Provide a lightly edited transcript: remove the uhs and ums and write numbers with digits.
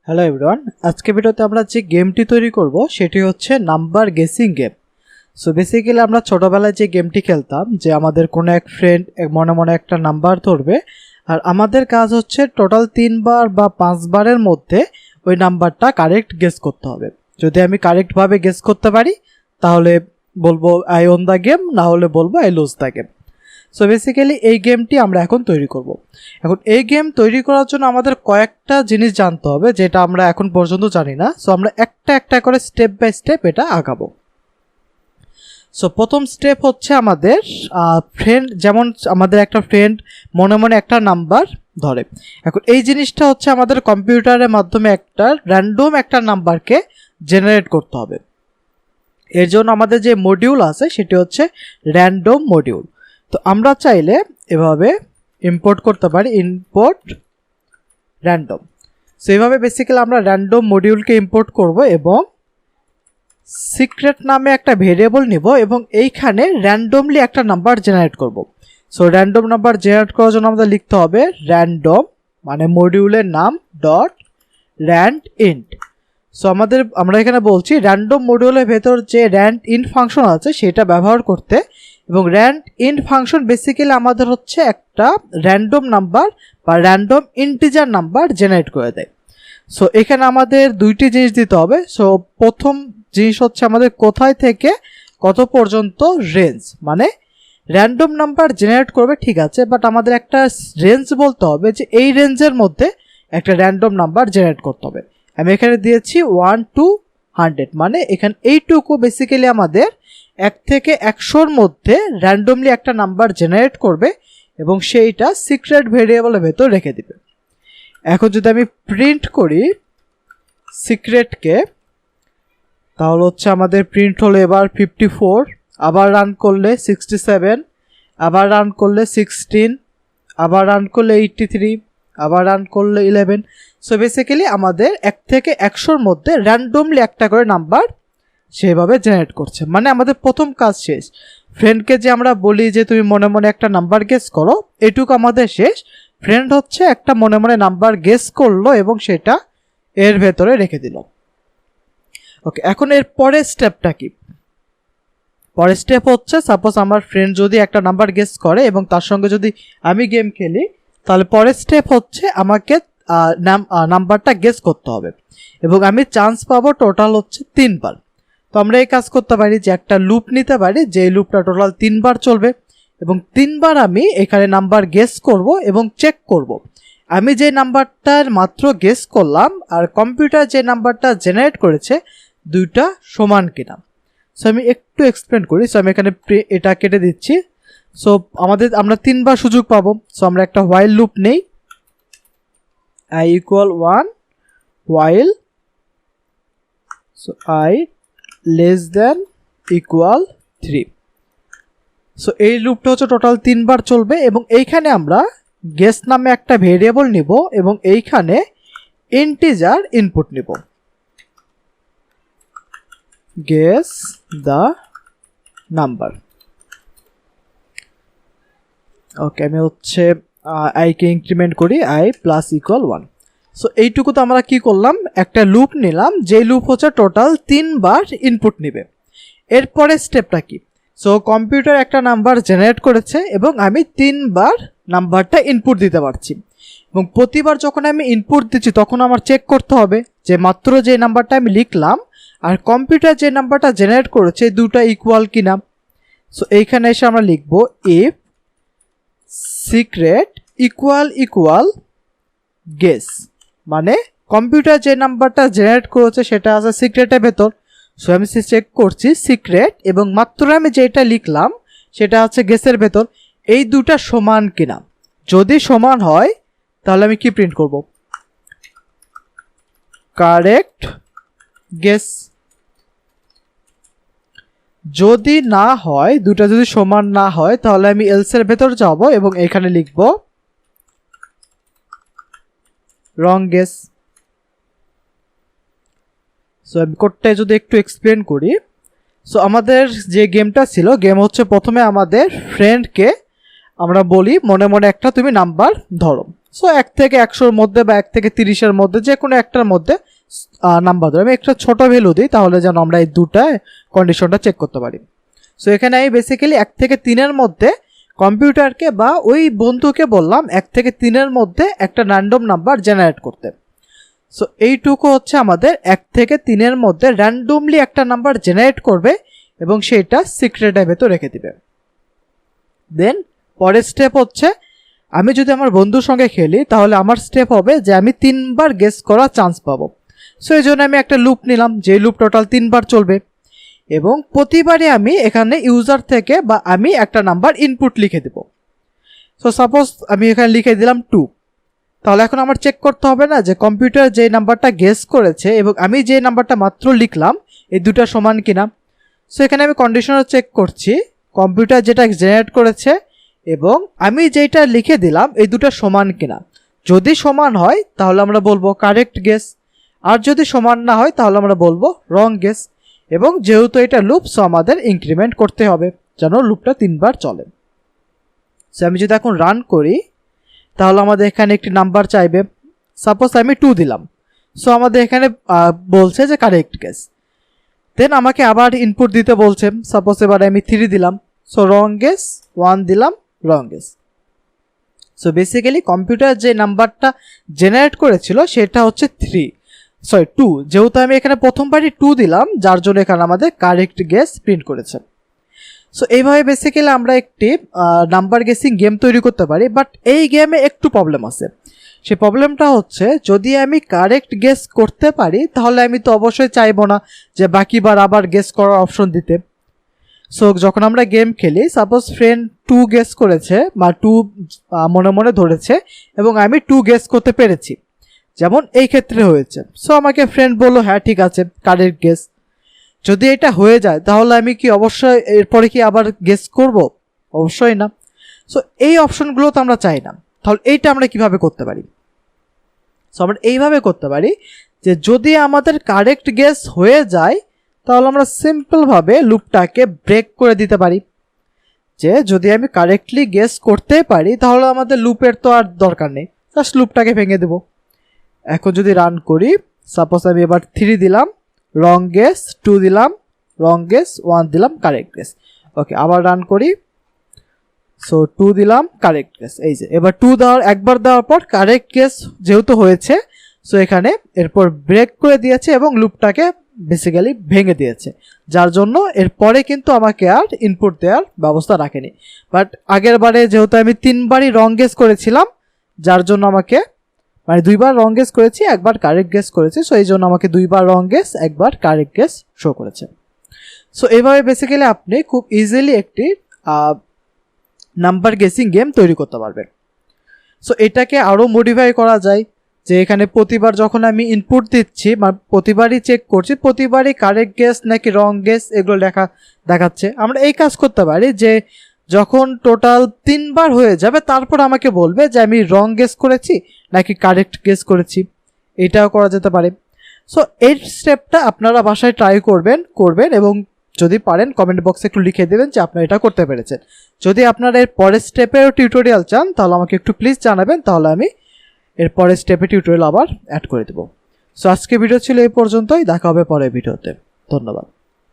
Hello everyone, আজকে ভিডিওতে আমরা যে গেমটি তৈরি করব সেটি হচ্ছে number guessing game. So basically আমরা ছোটোবেলায় যে গেমটি খেলতাম, যে আমাদের কোনো এক ফ্রেন্ড মনে মনে একটা নাম্বার ধরবে, আর আমাদের কাজ হচ্ছে টোটাল 3 বার বা 5 বারের মধ্যে ওই নাম্বারটা কারেক্ট গেস করতে হবে। যদি আমি কারেক্টভাবে গেস করতে পারি তাহলে বলবো আই ওন দ্য গেম, না হলে বলবো I lose the game. So basically এই গেমটি আমরা এখন তৈরি করব। এখন এই গেম তৈরি করার জন্য আমাদের কয়েকটা জিনিস জানতে হবে, যেটা আমরা এখন পর্যন্ত জানি না। সো আমরা একটা একটা করে স্টেপ বাই স্টেপ এটা আগাবো। সো প্রথম স্টেপ হচ্ছে আমাদের ফ্রেন্ড, যেমন আমাদের একটা ফ্রেন্ড মনে মনে একটা নাম্বার ধরে। এখন এই জিনিসটা হচ্ছে আমাদের কম্পিউটারের মাধ্যমে একটা র্যান্ডম একটা নাম্বারকে জেনারেট করতে হবে। এর জন্য আমাদের যে মডিউল আছে সেটি হচ্ছে র্যান্ডম মডিউল। তো আমরা চাইলে এভাবে ইম্পোর্ট করতে পারি, ইম্পোর্ট র্যান্ডম। সো এইভাবে বেসিক্যালি আমরা র্যান্ডম মডিউলকে ইম্পোর্ট করব এবং সিক্রেট নামে একটা ভেরিয়েবল নিব এবং এইখানে র্যান্ডমলি একটা নাম্বার জেনারেট করব। সো র্যান্ডম নাম্বার জেনারেট করার জন্য আমাদের লিখতে হবে র্যান্ডম মানে মডিউলের নাম ডট র্যান্ড ইন্ট। সো আমরা এখানে বলছি র্যান্ডম মডিউলের ভেতর যে র্যান্ড ইন্ট ফাংশন আছে সেটা ব্যবহার করতে, এবং র্যান্ড ইন্ট ফাংশন বেসিক্যালি আমাদের হচ্ছে একটা র্যান্ডম নাম্বার বা র্যান্ডম ইন্টিজার নাম্বার জেনারেট করে দেয়। সো এখানে আমাদের দুইটি জিনিস দিতে হবে। সো প্রথম জিনিস হচ্ছে আমাদের কোথায় থেকে কত পর্যন্ত রেঞ্জ, মানে র্যান্ডম নাম্বার জেনারেট করবে ঠিক আছে, বাট আমাদের একটা রেঞ্জ বলতে হবে যে এই রেঞ্জের মধ্যে একটা র্যান্ডম নাম্বার জেনারেট করতে হবে। আমি এখানে দিয়েছি 1 to 100, মানে এখানে এইটুকু বেসিক্যালি আমাদের 1 থেকে 100-র মধ্যে র্যান্ডমলি একটা নাম্বার জেনারেট করবে এবং সেইটা সিক্রেট ভেরিয়েবলের ভেতর রেখে দিবে। এখন যদি আমি প্রিন্ট করি সিক্রেটকে, তাহলে হচ্ছে আমাদের প্রিন্ট হলো এবার 54, আবার রান করলে 67, আবার রান করলে 16, আবার রান করলে 83, আবার রান করলে 11। সো বেসিক্যালি আমাদের 1 থেকে 100-র মধ্যে র্যান্ডমলি একটা করে নাম্বার সেভাবে জেনারেট করছে, মানে আমাদের প্রথম কাজ শেষ। ফ্রেন্ডকে যে আমরা বলি যে তুমি মনে মনে একটা নাম্বার গেস করো, এটুকু আমাদের শেষ। ফ্রেন্ড হচ্ছে একটা মনে মনে নাম্বার গেস করলো এবং সেটা এর ভেতরে রেখে দিল। ওকে, এখন এর পরের স্টেপটা কি? পরের স্টেপ হচ্ছে সাপোজ আমার ফ্রেন্ড যদি একটা নাম্বার গেস করে এবং তার সঙ্গে যদি আমি গেম খেলি, তাহলে পরের স্টেপ হচ্ছে আমাকে নাম্বারটা গেস করতে হবে এবং আমি চান্স পাবো টোটাল হচ্ছে 3 বার। তো আমরা এই কাজ করতে পারি যে একটা লুপ নিতে পারি, যে লুপটা টোটাল 3 বার চলবে এবং 3 বার আমি এখানে নাম্বার গেস করব এবং চেক করব আমি যে নাম্বারটার মাত্র গেস করলাম আর কম্পিউটার যে নাম্বারটা জেনারেট করেছে দুইটা সমান কিনা। সো আমি একটু এক্সপ্লেন করি। সো আমি এখানে এটা কেটে দিচ্ছি। সো আমরা 3 বার সুযোগ পাবো। সো আমরা একটা হোয়াইল লুপ নেই, i equal 1 while so I less than equal 3। So এই লুপটা হচ্ছে টোটাল 3 বার চলবে এবং এইখানে আমরা গেস নামে একটা ভেরিয়েবল নিব এবং এইখানে ইন্টিজার ইনপুট নিব, গেস দ্য নাম্বার। ওকে, আমি হচ্ছে i কে ইনক্রিমেন্ট করি i প্লাস ইকুয়াল 1। সো এইটুকু তো আমরা কি করলাম, একটা লুপ নিলাম, যে লুপ হচ্ছে টোটাল 3 বার ইনপুট নেবে। এরপরে স্টেপটা কি? সো কম্পিউটার একটা নাম্বার জেনারেট করেছে এবং আমি 3 বার নাম্বারটা ইনপুট দিতে পারছি এবং প্রতিবার যখন আমি ইনপুট দিচ্ছি তখন আমার চেক করতে হবে যে মাত্র যে নাম্বারটা আমি লিখলাম আর কম্পিউটার যে নাম্বারটা জেনারেট করেছে দুটো ইকুয়াল কিনা। সো এইখানে এসে আমরা লিখবো if secret equal equal guess, মানে কম্পিউটার যে নাম্বারটা জেনারেট করেছে সেটা আছে সিক্রেটের ভেতর। সো আমি চেক করছি সিক্রেট এবং মাত্র আমি যেটা লিখলাম সেটা হচ্ছে গেসের ভেতর, এই দুটা সমান কিনা। যদি সমান হয় তাহলে আমি কি প্রিন্ট করব, কারেক্ট গেস। যদি না হয়, দুটা যদি সমান না হয় তাহলে আমি এলসের ভেতর যাব এবং এখানে লিখব রং গেস। সো আমি কোডটা যদি একটু এক্সপ্লেন করি। সো আমাদের যে গেমটা ছিল, গেম হচ্ছে প্রথমে আমাদের ফ্রেন্ডকে আমরা বলি মনে মনে একটা তুমি নাম্বার ধরো। সো 1 থেকে 100-র মধ্যে বা 1 থেকে 30-এর মধ্যে যে কোনো একটার মধ্যে নাম্বার ধরে আমি একটা ছোট ভ্যালু দিই, তাহলে যেন আমরা এই দুটায় কন্ডিশনটা চেক করতে পারি। সো এখানে আমি বেসিক্যালি 1 থেকে 3-এর মধ্যে কম্পিউটারকে বা ওই বন্ধুকে বললাম 1 থেকে 3-এর মধ্যে একটা র্যান্ডম নাম্বার জেনারেট করতে। সো এইটুকু হচ্ছে আমাদের 1 থেকে 3-এর মধ্যে র্যান্ডমলি একটা নাম্বার জেনারেট করবে এবং সেটা সিক্রেটের ভেতর রেখে দিবে। দেন পরের স্টেপ হচ্ছে, আমি যদি আমার বন্ধুর সঙ্গে খেলি তাহলে আমার স্টেপ হবে যে আমি 3বার গেস করার চান্স পাবো। সো এই জন্য আমি একটা লুপ নিলাম, যে লুপ টোটাল 3বার চলবে এবং প্রতিবারই আমি এখানে ইউজার থেকে বা আমি একটা নাম্বার ইনপুট লিখে দেব। সো সাপোজ আমি এখানে লিখে দিলাম 2, তাহলে এখন আমার চেক করতে হবে না যে কম্পিউটার যে নাম্বারটা গেস করেছে এবং আমি যে নাম্বারটা মাত্র লিখলাম এই দুটা সমান কিনা। সো এখানে আমি কন্ডিশনাল চেক করছি কম্পিউটার যেটা জেনারেট করেছে এবং আমি যেটা লিখে দিলাম এই দুটো সমান কিনা। যদি সমান হয় তাহলে আমরা বলবো কারেক্ট গেস, আর যদি সমান না হয় তাহলে আমরা বলবো রং গেস। এবং যেহেতু এটা লুপ, সো আমাদের ইনক্রিমেন্ট করতে হবে যেন লুপটা 3বার চলে। সো আমি যদি এখন রান করি তাহলে আমাদের এখানে একটি নাম্বার চাইবে। সাপোজ আমি 2 দিলাম, সো আমাদের এখানে বলছে যে কারেক্ট গেস। দেন আমাকে আবার ইনপুট দিতে বলছে, সাপোজ এবার আমি 3 দিলাম, সো রং গেস, 1 দিলাম, রং গেস। সো বেসিক্যালি কম্পিউটার যে নাম্বারটা জেনারেট করেছিল সেটা হচ্ছে 2, যেহেতু আমি এখানে প্রথমবারই 2 দিলাম যার জন্য এখানে আমাদের কারেক্ট গেস প্রিন্ট করেছে। সো এইভাবে বেসিক্যালি আমরা একটি নাম্বার গেসিং গেম তৈরি করতে পারি। বাট এই গেমে একটু প্রবলেম আছে। সেই প্রবলেমটা হচ্ছে, যদি আমি কারেক্ট গেস করতে পারি তাহলে আমি তো অবশ্যই চাইবো না যে বাকিবার আবার গেস করার অপশন দিতে। সো যখন আমরা গেম খেলি, সাপোজ ফ্রেন্ড 2 গেস করেছে বা 2 মনে মনে ধরেছে এবং আমি 2 গেস করতে পেরেছি, যেমন এই ক্ষেত্রে হয়েছে। সো আমাকে ফ্রেন্ড বললো হ্যাঁ ঠিক আছে কারেক্ট গেস। যদি এটা হয়ে যায় তাহলে আমি কি অবশ্যই এরপরে কি আবার গেস করব? অবশ্যই না। সো এই অপশনগুলো তো আমরা চাই না। তাহলে এইটা আমরা কিভাবে করতে পারি? সো আমরা এইভাবে করতে পারি যে যদি আমাদের কারেক্ট গেস হয়ে যায় তাহলে আমরা সিম্পলভাবে লুপটাকে ব্রেক করে দিতে পারি। যে যদি আমি কারেক্টলি গেস করতে পারি তাহলে আমাদের লুপের তো আর দরকার নেই, জাস্ট লুপটাকে ভেঙে দেব। এখন যদি রান করি, সাপোজ আমি এবার 3 দিলাম, রং গেস, 2 দিলাম, রং গেস, 1 দিলাম, কারেক্ট গেস। ওকে, আবার রান করি। সো 2 দিলাম, কারেক্ট গেস। এই যে এবার 2 একবার দেওয়ার পর কারেক্ট গেস যেহেতু হয়েছে, সো এখানে এরপর ব্রেক করে দিয়েছে এবং লুপটাকে বেসিক্যালি ভেঙে দিয়েছে, যার জন্য এরপরে কিন্তু আমাকে আর ইনপুট দেওয়ার ব্যবস্থা রাখেনি। বাট আগের বারে যেহেতু আমি 3বারই রং গেস করেছিলাম, যার জন্য আমাকে মানে 2বার রং গেস করেছি, একবার কারেক্ট গেস করেছি, সো এই জন্য আমাকে 2বার রং গেস, একবার কারেক্ট গেস শো করেছে। সো এইভাবে বেসিক্যালি আপনি খুব ইজিলি একটি নাম্বার গেসিং গেম তৈরি করতে পারবেন। সো এটাকে আরও মডিফাই করা যায়, যে এখানে প্রতিবার যখন আমি ইনপুট দিচ্ছি মানে প্রতিবারই চেক করছি প্রতিবারই কারেক্ট গেস নাকি রং গেস এগুলো দেখাচ্ছে। আমরা এই কাজ করতে পারি যে যখন টোটাল 3বার হয়ে যাবে তারপর আমাকে বলবে যে আমি রং গেস করেছি নাকি কারেক্ট গেস করেছি, এটাও করা যেতে পারে। সো এই স্টেপটা আপনারা বাসায় ট্রাই করবেন এবং যদি পারেন কমেন্ট বক্সে একটু লিখে দেবেন যে আপনারা এটা করতে পেরেছেন। যদি আপনারা এর পরের স্টেপের টিউটোরিয়াল চান তাহলে আমাকে একটু প্লিজ জানাবেন, তাহলে আমি এর পরের স্টেপে টিউটোরিয়াল আবার অ্যাড করে দেবো। সো আজকে ভিডিও ছিল এই পর্যন্তই, দেখা হবে পরের ভিডিওতে। ধন্যবাদ।